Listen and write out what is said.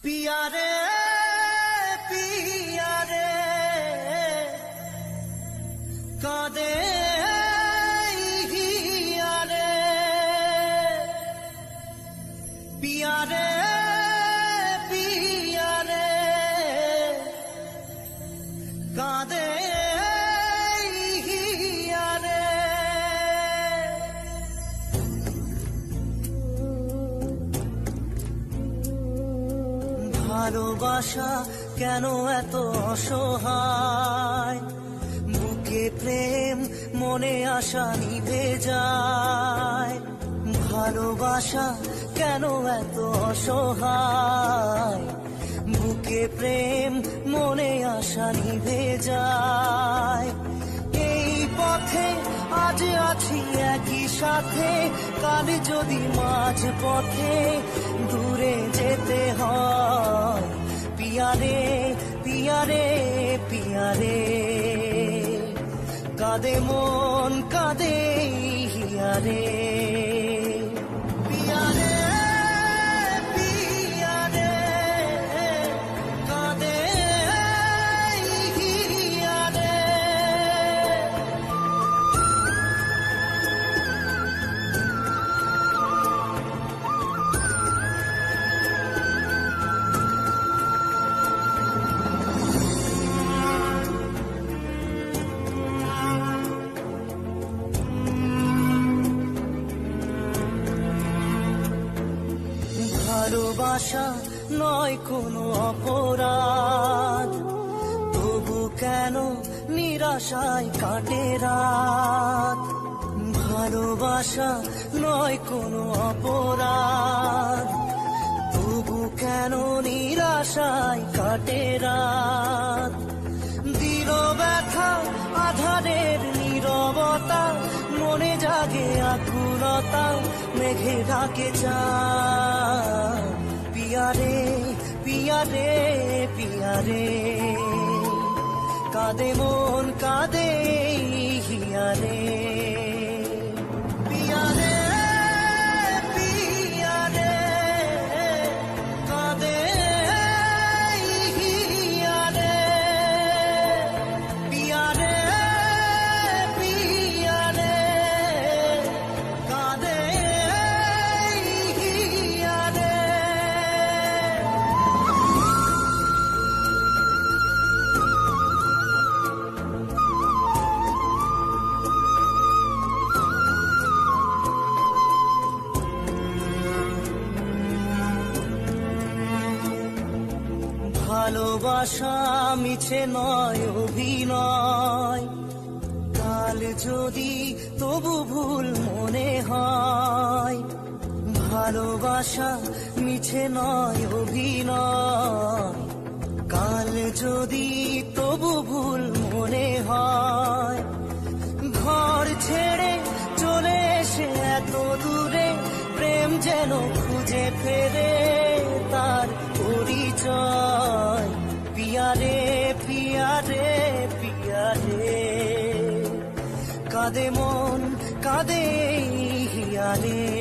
पिया रे कादे हिया रे पिया रे कादे हिया रे ভালোবাসা কেন এত অসহায়, বুকে প্রেম মনে আশা নিভে যায়। ভালোবাসা কেন এত অসহায়, বুকে প্রেম মনে আশা নিভে যায়। এই পথে আজ আছি একই সাথে, কাল যদি মাঝ পথে দূরে যেতে হয়। পিয়া রে পিয়া রে কাঁদে মন কাঁদে হিয়া রে। পিয়া রে কাঁদে হিয়া রে। ভালোবাসা নয় কোনো অপরাধ, তবু কেন নিরাশায় কাটে রাত। ভালোবাসা নয় কোনো অপরাধ, তবু কেন নিরাশায় কাটে রাত। দিল ব্যথা আধারের নীরবতা, মনে জাগে আকুলতা, মেঘে ঢাকে চাঁদ। পিয়া রে কাঁদে মন কাঁদে হিয়া রে। পিয়া রে কাঁদে হিয়া রে। পিয়া রে কাঁদে হিয়া রে। ভালোবাসা মিছে নয় অভিনয়, কাল যদি তবু ভুল মনে হয়। ভালোবাসা মিছে নয় অভিনয়, কাল যদি তবু ভুল মনে হয়। ঘর ছেড়ে চলে এসে এত দূরে, প্রেম যেন খুঁজে ফেরে তার পরিচয়। পিয়া রে কাঁদে মন কাঁদে হিয়া রে।